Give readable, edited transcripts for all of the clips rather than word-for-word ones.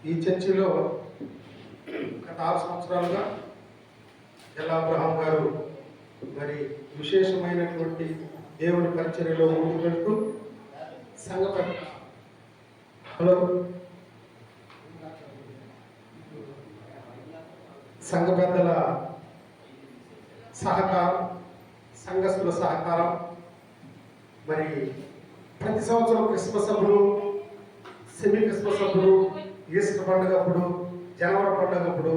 ఈ చర్చిలో గత 6 సంవత్సరాలుగా ఎల్లా అబ్రహాం గారు మరి విశేషమైనటువంటి దేవుని పరిచర్యలో ముందుకు వెళ్తూ సంఘ పెద్దల సహకారం, సంఘస్థుల సహకారం, మరి ప్రతి సంవత్సరం క్రిస్మస్ అప్పుడు, సెమీ క్రిస్మస్ అప్పుడు, ఈస్టర్ పండుగప్పుడు, జనవరి పండుగప్పుడు,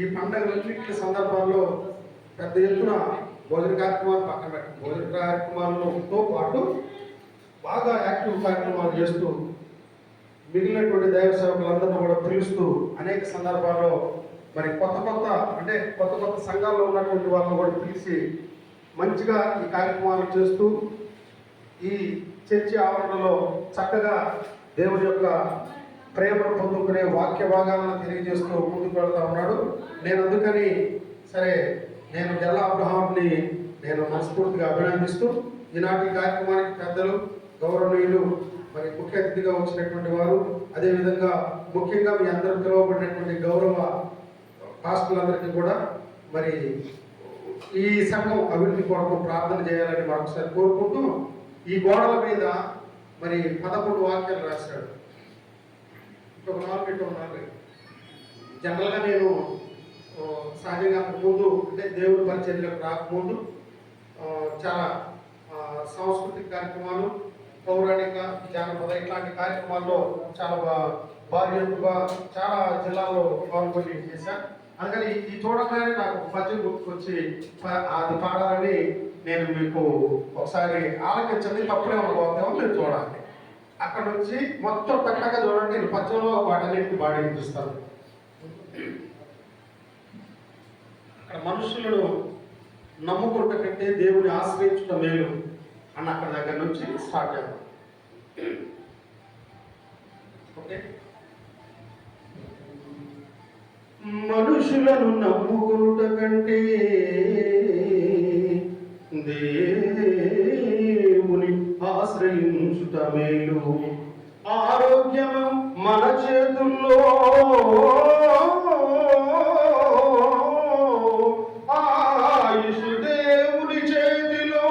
ఈ పండుగలన్నింటి సందర్భాల్లో పెద్ద ఎత్తున భోజన కార్యక్రమాలు పక్కన పెట్టండి, భోజన కార్యక్రమాలతో పాటు బాగా యాక్టివ్ కార్యక్రమాలు చేస్తూ మిగిలినటువంటి దైవ సేవకులందరినీ కూడా పిలుస్తూ అనేక సందర్భాల్లో మరి కొత్త సంఘాల్లో ఉన్నటువంటి వాళ్ళని కూడా పిలిచి మంచిగా ఈ కార్యక్రమాలు చేస్తూ ఈ చర్చి ఆవరణలో చక్కగా దేవుడి యొక్క ప్రేమను పొందుకునే వాక్య భాగాలను తెలియజేస్తూ ముందుకు వెళ్తా ఉన్నాడు. నేను అందుకని నేను ఎల్లా అబ్రహాంని నేను మనస్ఫూర్తిగా అభినందిస్తూ ఈనాటి కార్యక్రమానికి పెద్దలు, గౌరవనీయులు, మరి ముఖ్య అతిథిగా వచ్చినటువంటి వారు, అదేవిధంగా ముఖ్యంగా మీ అందరూ పిలువబడినటువంటి గౌరవ పాస్టర్లందరికీ కూడా మరి ఈ సంఘం అభివృద్ధి కొరకు ప్రార్థన చేయాలని మరొకసారి కోరుకుంటూ, ఈ గోడల మీద మరి 11 వాక్యాలు రాశాడు. జనరల్గా నేను సహజంగా ముందు అంటే దేవుడి పరిచర్యలకు రాకముందు చాలా సాంస్కృతిక కార్యక్రమాలు, పౌరాణిక, జానపద ఇట్లాంటి కార్యక్రమాల్లో చాలా భారీ ఎత్తుగా చాలా జిల్లాల్లో పాల్గొని చేశాను. అందుకని ఈ చూడగానే నాకు పద్యం గుర్తుకొచ్చి అది పాడాలని నేను మీకు ఒకసారి ఆలకించండి. తప్పుడే ఉండబోతామో మీరు చూడాలి. అక్కడ నుంచి మొత్తం చక్కగా చూడండి. నేను పద్యంలో వాటన్నింటినీ బాడీ చూస్తాను. అక్కడ మనుషులను నమ్ముకుంట కంటే దేవుని ఆశ్రయించడం మేలు అన్న అక్కడ దగ్గర నుంచి స్టార్ట్ చేద్దాం. ఓకే, మనుషులను నమ్ముకుంట కంటే దేవుని ఆశ్రయించుట మేలు. ఆరోగ్యము మన చేతుల్లో, ఆయుష్ దేవుని చేతిలో.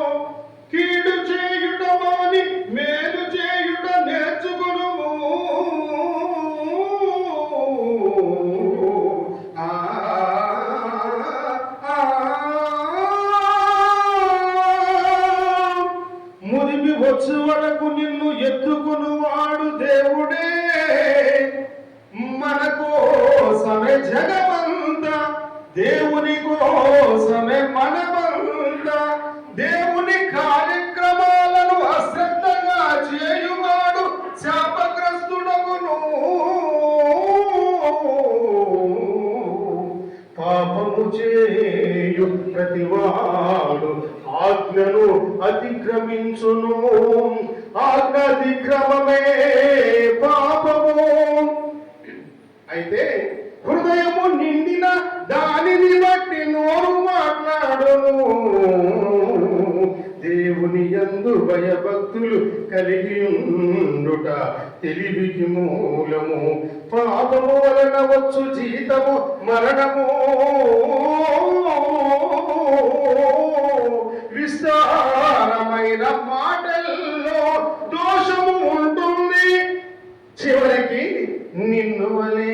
కీడు చేయుట మాని మేలు చేయుట నేర్చుకునుము. ముదిమి వచ్చు వరకు నిన్ను ఎత్తుకును వాడు దేవుడే. మన కోసమే జగమంతా, దేవుని కోసమే మనమంతా. దేవుని కార్యక్రమాలను అశ్రద్ధగా చేయువాడు శాపగ్రస్తుడగును. పాపము చేయు ప్రతివాడు ఆజ్ఞను అతిక్రమించును. ఆజ్ఞ అతిక్రమమే పాపము. అయితే హృదయము నిండిన దానిని బట్టి నోరు మాట్లాడును. దేవుని యందు భయభక్తులు కలిగి ఉండుట తెలివికి మూలము. పాపము వలన వచ్చు జీతము మరణము. విస్తారమైన మాటల్లో దోషము ఉంటుంది. చివరికి నిన్ను వలే